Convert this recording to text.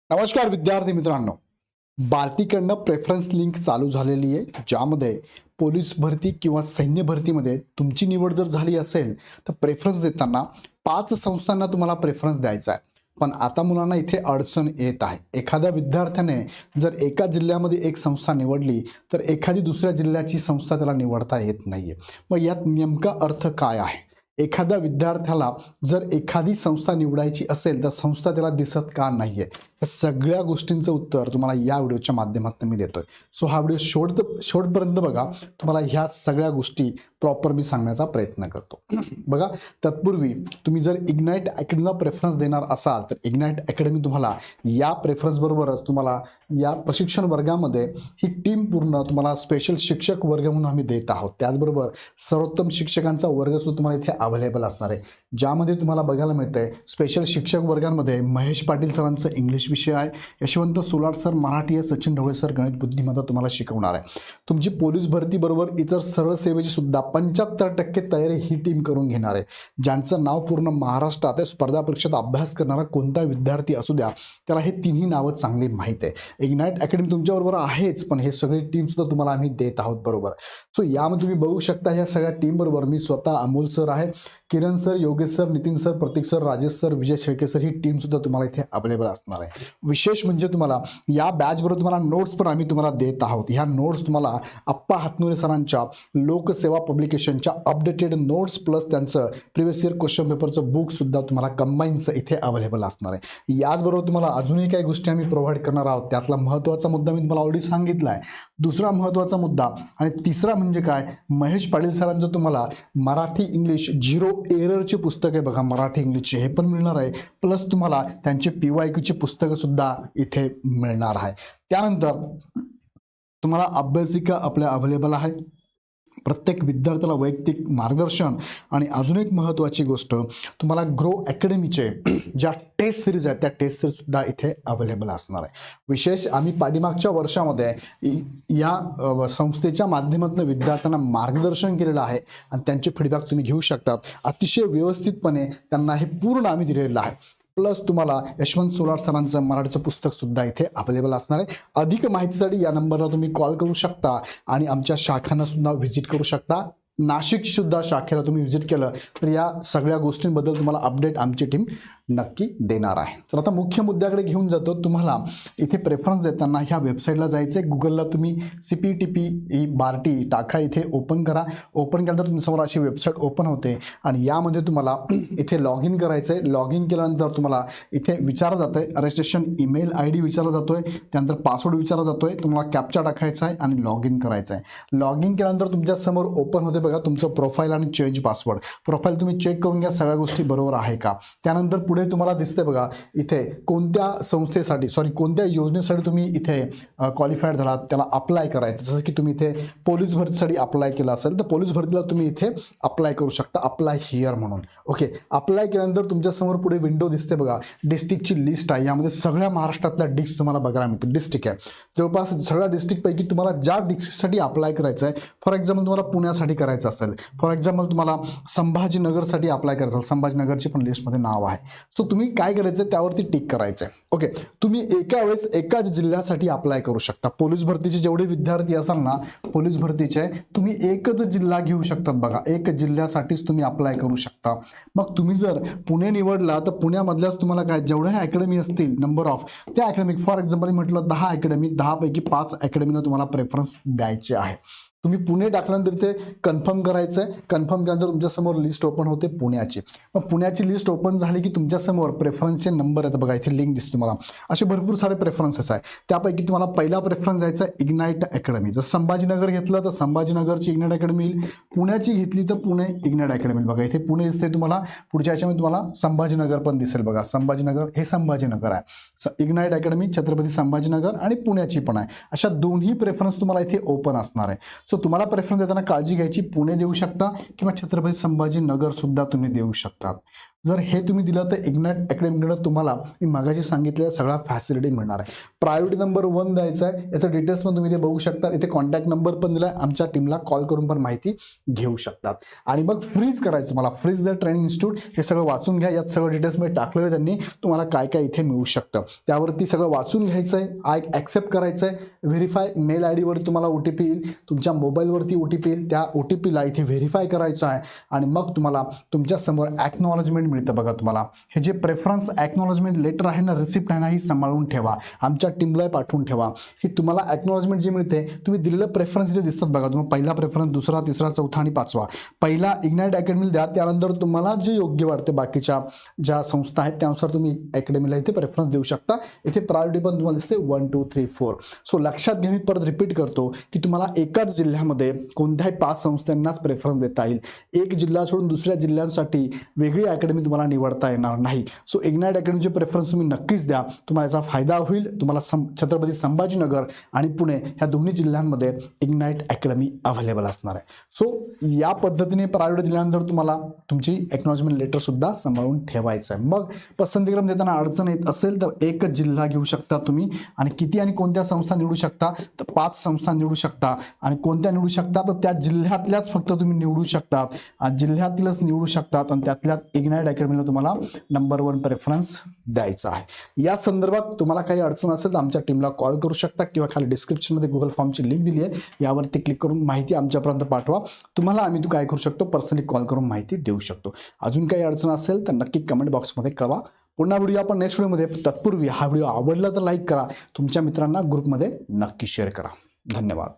नमस्कार विद्यार्थी मित्रांनो. बार्टीकडनं प्रेफरन्स लिंक चालू झालेली आहे, ज्यामध्ये पोलीस भरती किंवा सैन्य भरतीमध्ये तुमची निवड जर झाली असेल तर प्रेफरन्स देताना 5 संस्थांना तुम्हाला प्रेफरन्स द्यायचा आहे. पण आता मुलांना इथे अडचण येत आहे. एखाद्या विद्यार्थ्याने जर एका जिल्ह्यामध्ये एक संस्था निवडली तर एखादी दुसऱ्या जिल्ह्याची संस्था त्याला निवडता येत नाहीये. मग यात नेमका अर्थ काय आहे? एखाद्या विद्यार्थ्याला जर एखादी संस्था निवडायची असेल तर संस्था त्याला दिसत का नाहीये? या सगळ्या गोष्टींचं उत्तर तुम्हाला या व्हिडिओच्या माध्यमातून मी देतोय. सो हा व्हिडिओ शेवटपर्यंत बघा. तुम्हाला ह्या सगळ्या गोष्टी प्रॉपर मी सांगण्याचा प्रयत्न करतो. बघा, तत्पूर्वी तुम्ही जर इग्नाइट अकॅडमीला प्रेफरन्स देणार असाल तर इग्नाइट अकॅडमी तुम्हाला या प्रेफरन्स बरोबरच तुम्हाला या प्रशिक्षण वर्गामध्ये ही टीम पूर्ण तुम्हाला स्पेशल शिक्षक वर्ग म्हणून आम्ही देत आहोत. त्याचबरोबर सर्वोत्तम शिक्षकांचा वर्ग सुद्धा तुम्हाला इथे अवेलेबल असणार आहे, ज्यामध्ये तुम्हाला बघायला मिळतंय स्पेशल शिक्षक वर्गांमध्ये महेश पाटील सरांचं इंग्लिश विषय आहे, यशवंत सोलार सर मराठी आहे, सचिन ढवळे सर गणित बुद्धिमत्ता तुम्हाला शिकवणार आहे. तुमची पोलीस भरती बरोबर इतर सरळ सेवेची सुद्धा 75% तयारी ही टीम करून घेणार आहे. ज्यांचं नाव पूर्ण महाराष्ट्रात स्पर्धा परीक्षेत अभ्यास करणारा कोणता विद्यार्थी असू द्या, त्याला हे तिन्ही नावं चांगली माहीत आहे. इग्नाइट अकॅडमी तुमच्याबरोबर आहेच, पण हे सगळी टीम सुद्धा तुम्हाला आम्ही देत आहोत बरोबर. सो यामध्ये तुम्ही बघू शकता ह्या सगळ्या टीम बरोबर मी स्वतः अमोल सर आहे, Kiran sir, Yogesh sir, Nitin sir, Prateek sir, Rajesh sir, Vijay Shelke sir, ही टीम सुद्धा तुम्हाला इथे अवेलेबल असणार आहे. विशेष म्हणजे तुम्हाला या बॅच बरोबर तुम्हाला नोट्स पण आम्ही तुम्हाला देत आहोत. ह्या नोट्स तुम्हाला आप्पा हातनुरे सरांच्या लोकसेवा पब्लिकेशनच्या अपडेटेड नोट्स प्लस त्यांचं प्रिव्हियस इयर क्वेश्चन पेपरचं बुक सुद्धा तुम्हाला कंबाईनचं इथे अवेलेबल असणार आहे. याचबरोबर तुम्हाला अजूनही काही गोष्टी आम्ही प्रोव्हाइड करणार आहोत. त्यातला महत्त्वाचा मुद्दा मी तुम्हाला ऑलरेडी सांगितला आहे. दुसरा महत्त्वाचा मुद्दा आणि तिसरा म्हणजे काय, महेश पाटील सरांचं तुम्हाला मराठी इंग्लिश 0 एररची पुस्तक आहे बघा, मराठी इंग्लिशचे हे पण मिळणार आहे. प्लस तुम्हाला त्यांचे PYQची पुस्तकं सुद्धा इथे मिळणार आहे. त्यानंतर तुम्हाला अभ्यासिका आपल्या अवेलेबल आहे. प्रत्येक विद्यार्थ्याला वैयक्तिक मार्गदर्शन आणि अजून एक महत्त्वाची गोष्ट, तुम्हाला ग्रो अकॅडमीचे ज्या टेस्ट सिरीज आहेत त्या टेस्ट सिरीज सुद्धा इथे अवेलेबल असणार आहे. विशेष आम्ही पाठीमागच्या वर्षामध्ये या संस्थेच्या माध्यमातून विद्यार्थ्यांना मार्गदर्शन केलेलं आहे आणि त्यांचे फीडबॅक तुम्ही घेऊ शकतात. अतिशय व्यवस्थितपणे त्यांना हे पूर्ण आम्ही दिलेलं आहे. प्लस तुम्हाला यशवंत सोलार सरांचं मराठीचं पुस्तक सुद्धा इथे अवेलेबल असणार आहे. अधिक माहितीसाठी या नंबरला तुम्ही कॉल करू शकता आणि आमच्या शाखांना सुद्धा व्हिजिट करू शकता. नाशिकची सुद्धा शाखेला तुम्ही व्हिजिट केलं तर या सगळ्या गोष्टींबद्दल तुम्हाला अपडेट आमची टीम नक्की देणार आहे. तर आता मुख्य मुद्द्याकडे घेऊन जातो. तुम्हाला इथे प्रेफरन्स देताना ह्या वेबसाईटला जायचं आहे. गुगलला तुम्ही CPTP ही बार्टी टाका, इथे ओपन करा. ओपन केल्यानंतर तुमच्यासमोर अशी वेबसाईट ओपन होते आणि यामध्ये तुम्हाला इथे लॉग इन करायचं आहे. लॉग इन केल्यानंतर तुम्हाला इथे विचारलं जातं आहे रजिस्ट्रेशन ईमेल ID विचारला जातो आहे, त्यानंतर पासवर्ड विचारला जातो आहे, तुम्हाला कॅप्चा टाकायचा आहे आणि लॉग इन करायचं आहे. लॉग इन केल्यानंतर तुमच्यासमोर ओपन होते बघा तुमचं प्रोफाईल आणि चेंज पासवर्ड. प्रोफाईल तुम्ही चेक करून घ्या सगळ्या गोष्टी बरोबर आहे का. त्यानंतर पुढे तुम्हाला दिसते बघा इथे कोणत्या संस्थेसाठी कोणत्या योजनेसाठी तुम्ही इथे क्वालिफाईड झालात त्याला अप्लाय करायचं. जसं की तुम्ही इथे पोलीस भरतीसाठी अप्लाय केलं असेल तर पोलीस भरतीला तुम्ही इथे अप्लाय करू शकता, अप्लाय हिअर म्हणून. ओके, अप्लाय केल्यानंतर तुमच्यासमोर पुढे विंडो दिसते बघा, डिस्ट्रिक्टची लिस्ट आहे. यामध्ये सगळ्या महाराष्ट्रातल्या डिस्ट्रिक्ट तुम्हाला बघायला मिळते. डिस्ट्रिक्ट आहे जवळपास सगळ्या डिस्ट्रिक्टपैकी तुम्हाला ज्या डिस्ट्रिक्टसाठी अप्लाय करायचं आहे, फॉर एक्झाम्पल तुम्हाला पुण्यासाठी करायचं असेल, फॉर एक्झाम्पल तुम्हाला संभाजीनगरसाठी अप्लाय करायचं असेल, संभाजीनगरची पण लिस्टमध्ये नाव आहे. सो तुम्ही काय करायचं त्यावरती टिक करायचं आहे. ओके, तुम्ही एका वेळेस एकाच जिल्ह्यासाठी अप्लाय करू शकता. पोलीस भरतीचे जेवढे विद्यार्थी असाल ना, पोलीस भरतीचे तुम्ही एकच जिल्हा घेऊ शकतात बघा, एक जिल्ह्यासाठीच तुम्ही अप्लाय करू शकता. मग तुम्ही जर पुणे निवडला तर पुण्यामधल्याच तुम्हाला काय जेवढ्या अकॅडमी असतील नंबर ऑफ त्या अकॅडमी, फॉर एक्झाम्पल म्हटलं 10 अकॅडमी, 10 पैकी 5 अकॅडमीला तुम्हाला प्रेफरन्स द्यायचे आहे. तुम्ही पुणे टाकल्यानंतर इथे कन्फर्म करायचं आहे. कन्फर्म केल्यानंतर तुमच्यासमोर लिस्ट ओपन होते पुण्याची. मग पुण्याची लिस्ट ओपन झाली की तुमच्यासमोर प्रेफरन्सचे नंबर आहेत बघा, इथे लिंक दिसते तुम्हाला. असे भरपूर सारे प्रेफरन्सेस आहे. त्यापैकी तुम्हाला पहिला प्रेफरन्स द्यायचा आहे इग्नाइट अकॅडमी. जर संभाजीनगर घेतलं तर संभाजीनगरची इग्नाइट अकॅडमी येईल, पुण्याची घेतली तर पुणे इग्नाइट अकॅडमी बघा, इथे पुणे दिसते तुम्हाला. पुढच्या याच्यामध्ये तुम्हाला संभाजीनगर पण दिसेल बघा, संभाजीनगर हे संभाजीनगर आहे. इग्नाइट अकॅडमी छत्रपती संभाजीनगर आणि पुण्याची पण आहे. अशा दोन्ही प्रेफरन्स तुम्हाला इथे ओपन असणार आहे. सो तुम्हाला प्रेफरन्स देताना काळजी घ्यायची, पुणे देऊ शकता किंवा छत्रपती संभाजीनगर सुद्धा तुम्ही देऊ शकता. जर हे तुम्ही दिलं तर इग्नाइट अकॅडमीकडनं तुम्हाला मी मागाशी सांगितलेल्या सगळ्या फॅसिलिटी मिळणार आहे. प्रायोरिटी नंबर 1 द्यायचा आहे. याचं डिटेल्स पण तुम्ही इथे बघू शकता. इथे कॉन्टॅक्ट नंबर पण दिला आहे. आमच्या टीमला कॉल करून पण माहिती घेऊ शकतात. आणि मग फ्रीज करायचं तुम्हाला. फ्रीज द ट्रेनिंग इन्स्टिट्यूट हे सगळं वाचून घ्या. यात सगळं डिटेल्समध्ये टाकलेलं आहे त्यांनी. तुम्हाला काय काय इथे मिळू शकतं त्यावरती सगळं वाचून घ्यायचं आहे. ॲक्सेप्ट करायचं आहे. व्हेरीफाय मेल आय डीवर तुम्हाला OTP येईल. तुमच्या मोबाईलवरती OTP येईल. त्या OTPला इथे व्हेरीफाय करायचं आहे आणि मग तुम्हाला तुमच्या समोर ॲक्नॉलेजमेंट मिळतं. बघा तुम्हाला हे जे प्रेफरन्स ॲक्नॉलेजमेंट लेटर आहे ना, रिसिप्ट आहे ना, ही सांभाळून ठेवा. आमच्या टीमला पाठवून ठेवा. ही तुम्हाला ॲक्नॉलेजमेंट जी मिळते तुम्ही दिलेलं प्रेफरन्स इथे दिसतात बघा. तुम्हाला पहिला प्रेफरन्स, दुसरा, तिसरा, चौथा आणि पाचवा. पहिला इग्नाइट अकॅडमीला द्या. त्यानंतर तुम्हाला जे योग्य वाटते बाकीच्या ज्या संस्था आहेत त्यानुसार तुम्ही अकॅडमीला इथे प्रेफरन्स देऊ शकता. इथे प्रायोरिटी पण तुम्हाला दिसते 1 2 3 4. सो लक्षात घ्या, मी परत रिपीट करतो की तुम्हाला एकाच जिल्ह्यामध्ये कोणत्याही 5 संस्थांनाच प्रेफरन्स देता येईल. एक जिल्हा सोडून दुसऱ्या जिल्ह्यांसाठी वेगळी अकॅडमी तुम्हाला निवडता येणार नाही. सो इग्नाइट अकॅडमीचे प्रेफरन्स तुम्ही नक्कीच द्या. तुम्हाला याचा फायदा होईल. तुम्हाला छत्रपती संभाजीनगर आणि पुणे ह्या दोन्ही जिल्ह्यांमध्ये इग्नाइट अकॅडमी अवेलेबल असणार आहे. सो या पद्धतीने प्रायोरिटी दिल्यानंतर तुम्हाला तुमची एक्नॉलेजमेंट लेटर सुद्धा सांभाळून ठेवायचं आहे. मग पसंतीक्रम देताना अडचण येत असेल तर एकच जिल्हा घेऊ शकता तुम्ही. आणि किती आणि कोणत्या संस्था निवडू शकता तर 5 संस्था निवडू शकता. आणि कोणत्या निवडू शकता तर त्या जिल्ह्यातल्याच फक्त तुम्ही निवडू शकता. जिल्ह्यातीलच निवडू शकतात आणि त्यातल्यात इग्नाइट अकॅडमीला तुम्हाला नंबर 1 प्रेफरन्स द्यायचा आहे. या संदर्भात तुम्हाला काही अडचण असेल तर आमच्या टीमला कॉल करू शकता किंवा खाली डिस्क्रिप्शनमध्ये गुगल फॉर्मची लिंक दिली आहे. यावरती क्लिक करून माहिती आमच्यापर्यंत पाठवा. तुम्हाला आम्ही काय करू शकतो, पर्सनली कॉल करून माहिती देऊ शकतो. अजून काही अडचण असेल तर नक्की कमेंट बॉक्समध्ये कळवा. पुन्हा व्हिडिओ आपण नेक्स्ट व्हिडिओमध्ये. तत्पूर्वी हा व्हिडिओ आवडला तर लाईक करा. तुमच्या मित्रांना ग्रुपमध्ये नक्की शेअर करा. धन्यवाद.